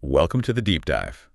Welcome to the deep dive.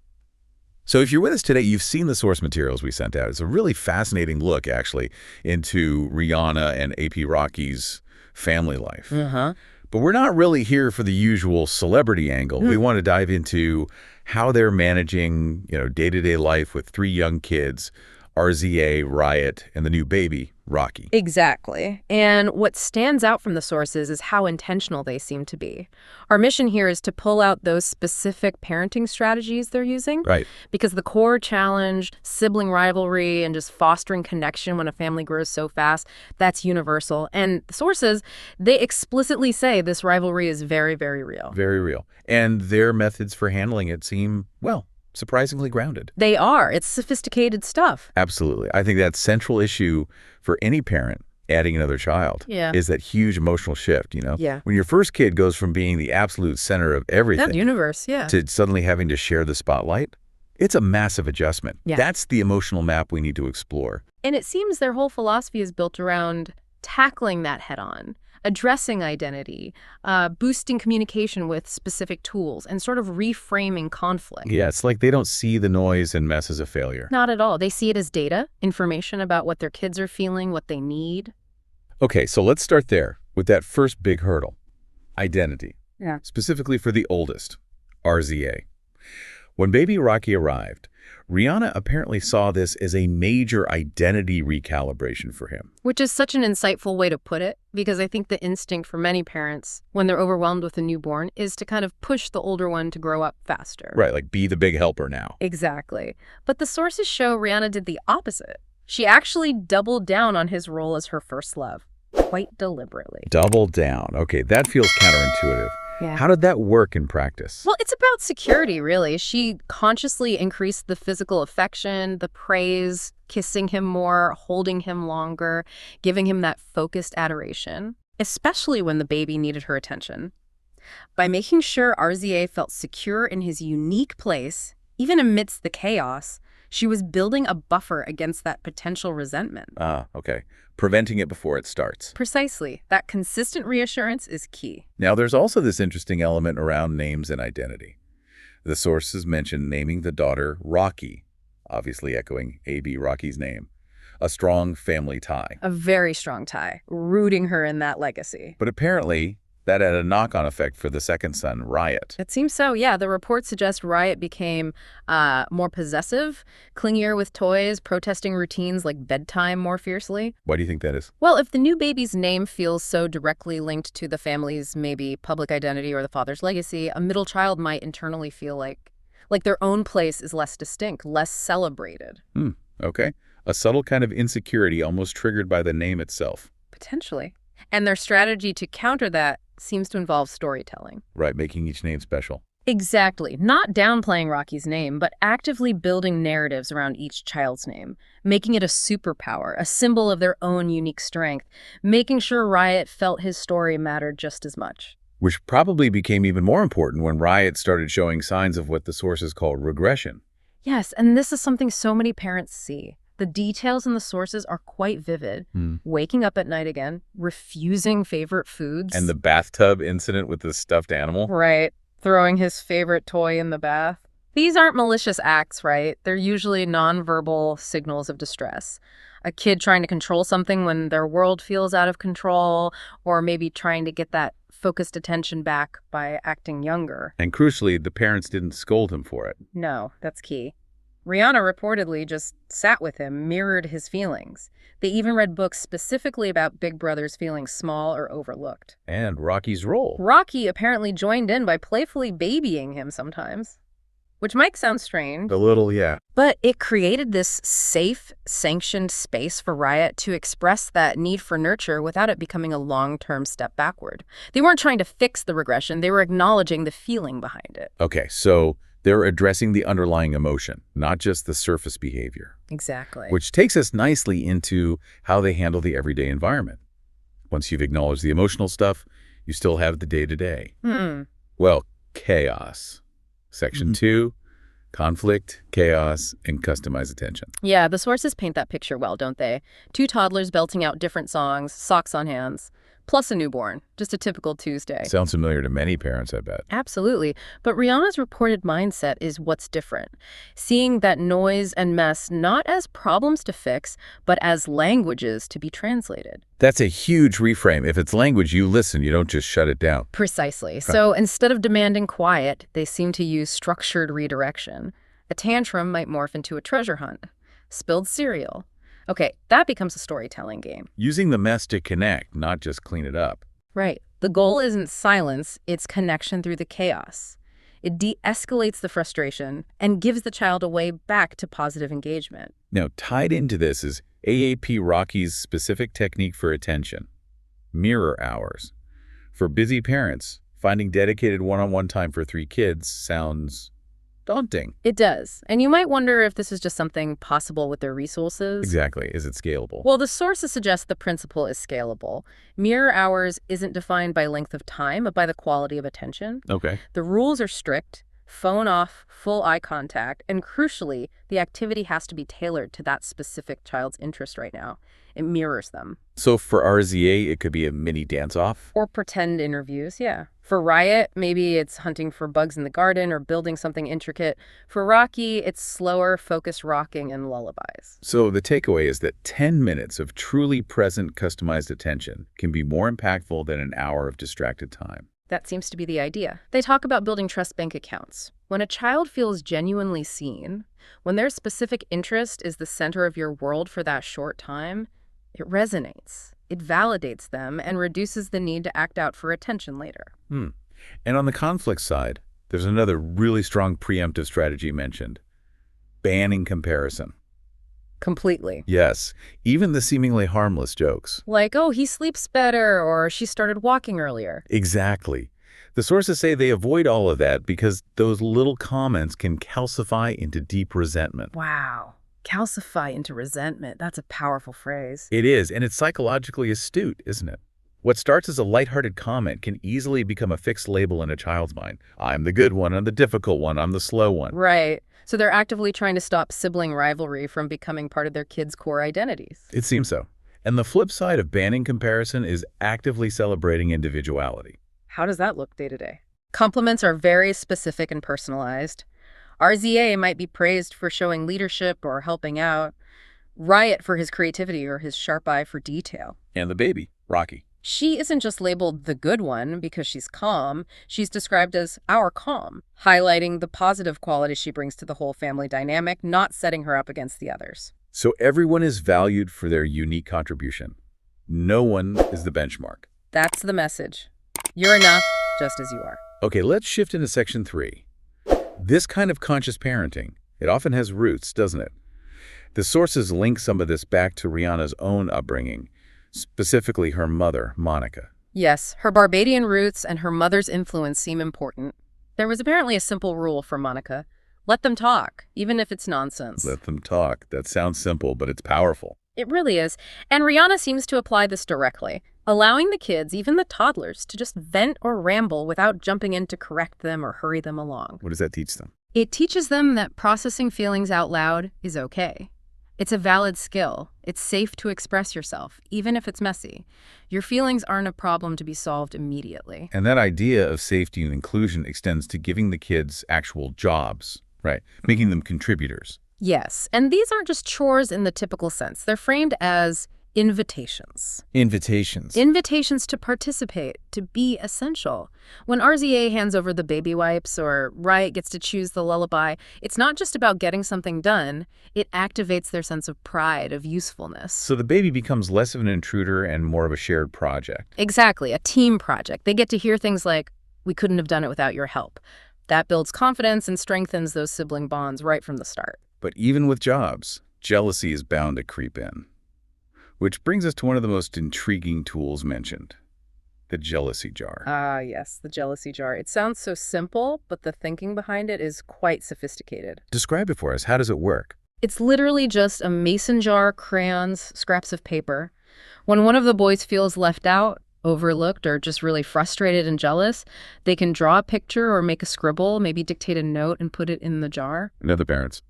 So if you're with us today, you've seen the source materials we sent out. It's a really fascinating look, actually, into Rihanna and Baby Rocki's family life. But we're not really here for the usual celebrity angle. We want to dive into how they're managing, day-to-day life with three young kids, RZA, Riot, and the new baby, Rocki. Exactly. And what stands out from the sources is how intentional they seem to be. Our mission here is to pull out those specific parenting strategies they're using. Right. Because the core challenge, sibling rivalry, and just fostering connection when a family grows so fast, that's universal. And the sources, they explicitly say this rivalry is very, very real. Very real. And their methods for handling it seem, well, surprisingly grounded. They are. It's sophisticated stuff. Absolutely. I think that central issue for any parent adding another child is that huge emotional shift, Yeah. When your first kid goes from being the absolute center of everything That universe, to suddenly having to share the spotlight, it's a massive adjustment. Yeah. That's the emotional map we need to explore. And it seems their whole philosophy is built around tackling that head-on, addressing identity, boosting communication with specific tools, and sort of reframing conflict. Yeah, it's like they don't see the noise and mess as a failure. Not at all. They see it as data, information about what their kids are feeling, what they need. Okay, so let's start there with that first big hurdle, identity. Yeah. Specifically for the oldest, RZA. When Baby Rocki arrived, Rihanna apparently saw this as a major identity recalibration for him. Which is such an insightful way to put it, because I think the instinct for many parents, when they're overwhelmed with a newborn, is to kind of push the older one to grow up faster. Right, like be the big helper now. Exactly. But the sources show Rihanna did the opposite. She actually doubled down on his role as her first love, quite deliberately. Double down. Okay, that feels counterintuitive. Yeah. How did that work in practice? Well, it's about security, really. She consciously increased the physical affection, the praise, kissing him more, holding him longer, giving him that focused adoration, especially when the baby needed her attention. By making sure RZA felt secure in his unique place, even amidst the chaos, she was building a buffer against that potential resentment. Okay. Preventing it before it starts. Precisely. That consistent reassurance is key. Now, there's also this interesting element around names and identity. The sources mention naming the daughter Rocki, obviously echoing Baby Rocki's name. A strong family tie. A very strong tie, rooting her in that legacy. But apparently, that had a knock-on effect for the second son, Riot. It seems so, yeah. The reports suggest Riot became more possessive, clingier with toys, protesting routines like bedtime more fiercely. Why do you think that is? Well, if the new baby's name feels so directly linked to the family's maybe public identity or the father's legacy, a middle child might internally feel like their own place is less distinct, less celebrated. Okay. A subtle kind of insecurity almost triggered by the name itself. Potentially. And their strategy to counter that seems to involve storytelling. Right, making each name special. Exactly. Not downplaying Rocki's name, but actively building narratives around each child's name, making it a superpower, a symbol of their own unique strength, making sure Riot felt his story mattered just as much. Which probably became even more important when Riot started showing signs of what the sources call regression. Yes, and this is something so many parents see. The details in the sources are quite vivid. Waking up at night again, refusing favorite foods. And the bathtub incident with the stuffed animal. Right. Throwing his favorite toy in the bath. These aren't malicious acts, right? They're usually nonverbal signals of distress. A kid trying to control something when their world feels out of control, or maybe trying to get that focused attention back by acting younger. And crucially, the parents didn't scold him for it. No, that's key. Rihanna reportedly just sat with him, mirrored his feelings. They even read books specifically about Big Brother's feeling small or overlooked. And Rocki's role. Rocki apparently joined in by playfully babying him sometimes, which might sound strange. A little, yeah. But it created this safe, sanctioned space for Riot to express that need for nurture without it becoming a long-term step backward. They weren't trying to fix the regression. They were acknowledging the feeling behind it. Okay, so they're addressing the underlying emotion, not just the surface behavior. Exactly. Which takes us nicely into how they handle the everyday environment. Once you've acknowledged the emotional stuff, you still have the day-to-day. Well, chaos. Section 2, conflict, chaos, and customized attention. Yeah, the sources paint that picture well, don't they? Two toddlers belting out different songs, socks on hands, plus a newborn. Just a typical Tuesday. Sounds familiar to many parents, I bet. Absolutely. But Rihanna's reported mindset is what's different. Seeing that noise and mess not as problems to fix, but as languages to be translated. That's a huge reframe. If it's language, you listen. You don't just shut it down. Precisely. So instead of demanding quiet, they seem to use structured redirection. A tantrum might morph into a treasure hunt. Spilled cereal. Okay, that becomes a storytelling game. Using the mess to connect, not just clean it up. Right. The goal isn't silence, it's connection through the chaos. It de-escalates the frustration and gives the child a way back to positive engagement. Now, tied into this is AAP Rocki's specific technique for attention, mirror hours. For busy parents, finding dedicated one-on-one time for 3 kids sounds daunting. It does. And you might wonder if this is just something possible with their resources. Exactly. Is it scalable? Well, the sources suggest the principle is scalable. Mirror hours isn't defined by length of time, but by the quality of attention. Okay. The rules are strict, phone off, full eye contact, and crucially, the activity has to be tailored to that specific child's interest right now. It mirrors them. So for RZA, it could be a mini dance-off? Or pretend interviews, yeah. For Riot, maybe it's hunting for bugs in the garden or building something intricate. For Rocki, it's slower, focused rocking and lullabies. So the takeaway is that 10 minutes of truly present, customized attention can be more impactful than an hour of distracted time. That seems to be the idea. They talk about building trust bank accounts. When a child feels genuinely seen, when their specific interest is the center of your world for that short time, it resonates. It validates them and reduces the need to act out for attention later. And on the conflict side, there's another really strong preemptive strategy mentioned: banning comparison. Completely. Yes, even the seemingly harmless jokes. Like, oh, he sleeps better, or she started walking earlier. Exactly. The sources say they avoid all of that because those little comments can calcify into deep resentment. Wow. Calcify into resentment. That's a powerful phrase. It is, and it's psychologically astute, isn't it? What starts as a lighthearted comment can easily become a fixed label in a child's mind. I'm the good one, I'm the difficult one, I'm the slow one. Right. So they're actively trying to stop sibling rivalry from becoming part of their kids' core identities. It seems so. And the flip side of banning comparison is actively celebrating individuality. How does that look day to day? Compliments are very specific and personalized. RZA might be praised for showing leadership or helping out. Riot for his creativity or his sharp eye for detail. And the baby, Rocki. She isn't just labeled the good one because she's calm. She's described as our calm, highlighting the positive qualities she brings to the whole family dynamic, not setting her up against the others. So everyone is valued for their unique contribution. No one is the benchmark. That's the message. You're enough, just as you are. Okay, let's shift into section 3. This kind of conscious parenting, it often has roots, doesn't it? The sources link some of this back to Rihanna's own upbringing, specifically her mother, Monica. Yes, her Barbadian roots and her mother's influence seem important. There was apparently a simple rule for Monica. Let them talk, even if it's nonsense. Let them talk. That sounds simple, but it's powerful. It really is. And Rihanna seems to apply this directly, allowing the kids, even the toddlers, to just vent or ramble without jumping in to correct them or hurry them along. What does that teach them? It teaches them that processing feelings out loud is okay. It's a valid skill. It's safe to express yourself, even if it's messy. Your feelings aren't a problem to be solved immediately. And that idea of safety and inclusion extends to giving the kids actual jobs, right? Making them contributors. Yes, and these aren't just chores in the typical sense. They're framed as invitations. Invitations. Invitations to participate, to be essential. When RZA hands over the baby wipes or Riot gets to choose the lullaby, it's not just about getting something done. It activates their sense of pride, of usefulness. So the baby becomes less of an intruder and more of a shared project. Exactly, a team project. They get to hear things like, we couldn't have done it without your help. That builds confidence and strengthens those sibling bonds right from the start. But even with jobs, jealousy is bound to creep in. Which brings us to one of the most intriguing tools mentioned, the jealousy jar. Ah, yes, the jealousy jar. It sounds so simple, but the thinking behind it is quite sophisticated. Describe it for us. How does it work? It's literally just a mason jar, crayons, scraps of paper. When one of the boys feels left out, overlooked, or just really frustrated and jealous, they can draw a picture or make a scribble, maybe dictate a note and put it in the jar. And other parents?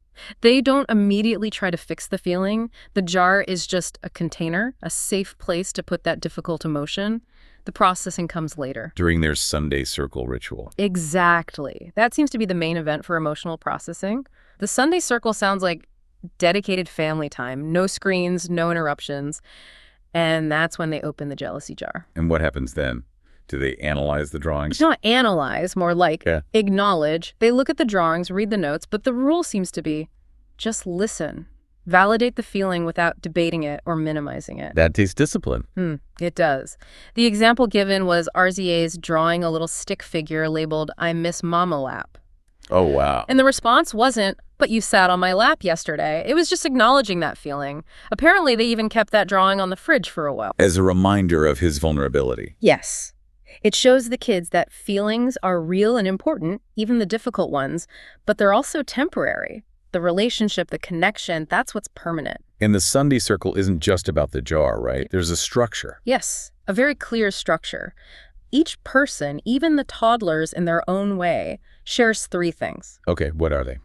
They don't immediately try to fix the feeling. The jar is just a container, a safe place to put that difficult emotion. The processing comes later. During their Sunday circle ritual. Exactly. That seems to be the main event for emotional processing. The Sunday circle sounds like dedicated family time. No screens, no interruptions. And that's when they open the jealousy jar. And what happens then? Do they analyze the drawings? It's not analyze, more like acknowledge. They look at the drawings, read the notes, but the rule seems to be just listen. Validate the feeling without debating it or minimizing it. That takes discipline. It does. The example given was RZA's drawing a little stick figure labeled, "I miss Mama Lap." Oh, wow. And the response wasn't, "But you sat on my lap yesterday." It was just acknowledging that feeling. Apparently, they even kept that drawing on the fridge for a while. As a reminder of his vulnerability. Yes. It shows the kids that feelings are real and important, even the difficult ones, but they're also temporary. The relationship, the connection, that's what's permanent. And the Sunday circle isn't just about the jar, right? There's a structure. Yes, a very clear structure. Each person, even the toddlers in their own way, shares 3 things. Okay, what are they?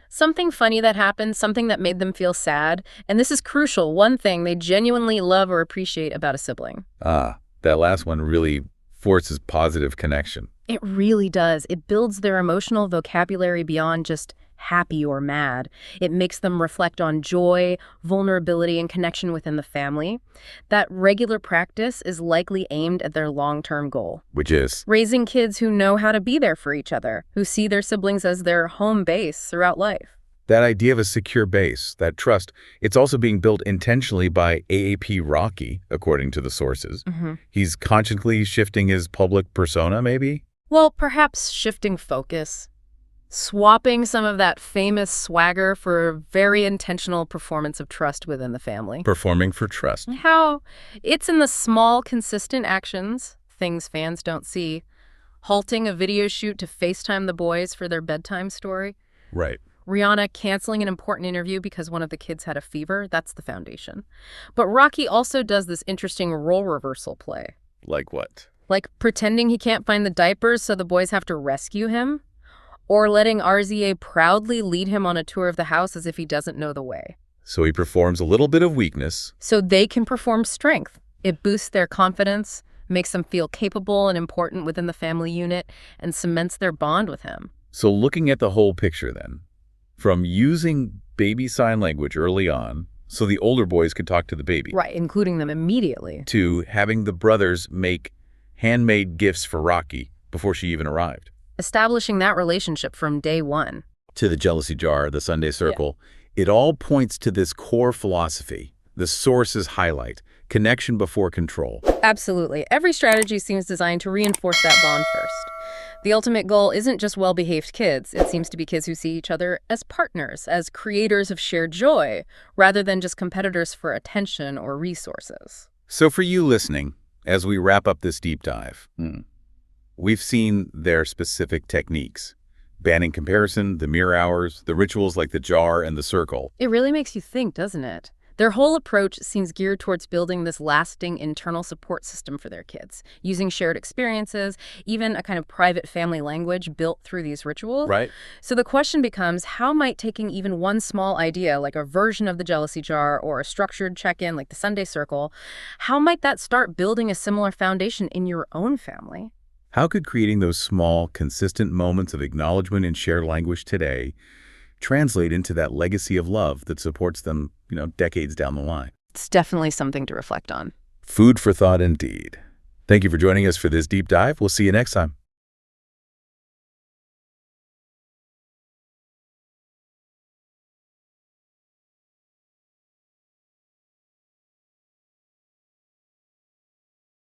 Something funny that happened, something that made them feel sad, and this is crucial, one thing they genuinely love or appreciate about a sibling. Ah, that last one really forces positive connection. It really does. It builds their emotional vocabulary beyond just happy or mad. It makes them reflect on joy, vulnerability, and connection within the family. That regular practice is likely aimed at their long-term goal. Which is? Raising kids who know how to be there for each other, who see their siblings as their home base throughout life. That idea of a secure base, that trust, it's also being built intentionally by Baby Rocki, according to the sources. He's consciously shifting his public persona, maybe? Well, perhaps shifting focus. Swapping some of that famous swagger for a very intentional performance of trust within the family. Performing for trust. How it's in the small, consistent actions, things fans don't see. Halting a video shoot to FaceTime the boys for their bedtime story. Right. Rihanna canceling an important interview because one of the kids had a fever. That's the foundation. But Rocki also does this interesting role reversal play. Like what? Like pretending he can't find the diapers so the boys have to rescue him. Or letting RZA proudly lead him on a tour of the house as if he doesn't know the way. So he performs a little bit of weakness. So they can perform strength. It boosts their confidence, makes them feel capable and important within the family unit, and cements their bond with him. So looking at the whole picture then, from using baby sign language early on, so the older boys could talk to the baby. Right, including them immediately. To having the brothers make handmade gifts for Rocki before she even arrived. Establishing that relationship from day one. To the jealousy jar, the Sunday circle, it all points to this core philosophy. The sources highlight connection before control. Absolutely. Every strategy seems designed to reinforce that bond first. The ultimate goal isn't just well-behaved kids. It seems to be kids who see each other as partners, as creators of shared joy, rather than just competitors for attention or resources. So for you listening, as we wrap up this deep dive, we've seen their specific techniques. Banning comparison, the mirror hours, the rituals like the jar and the circle. It really makes you think, doesn't it? Their whole approach seems geared towards building this lasting internal support system for their kids, using shared experiences, even a kind of private family language built through these rituals. Right. So the question becomes, how might taking even one small idea, like a version of the jealousy jar or a structured check-in like the Sunday circle, how might that start building a similar foundation in your own family? How could creating those small, consistent moments of acknowledgement and shared language today translate into that legacy of love that supports them, decades down the line? It's definitely something to reflect on. Food for thought indeed. Thank you for joining us for this deep dive. We'll see you next time.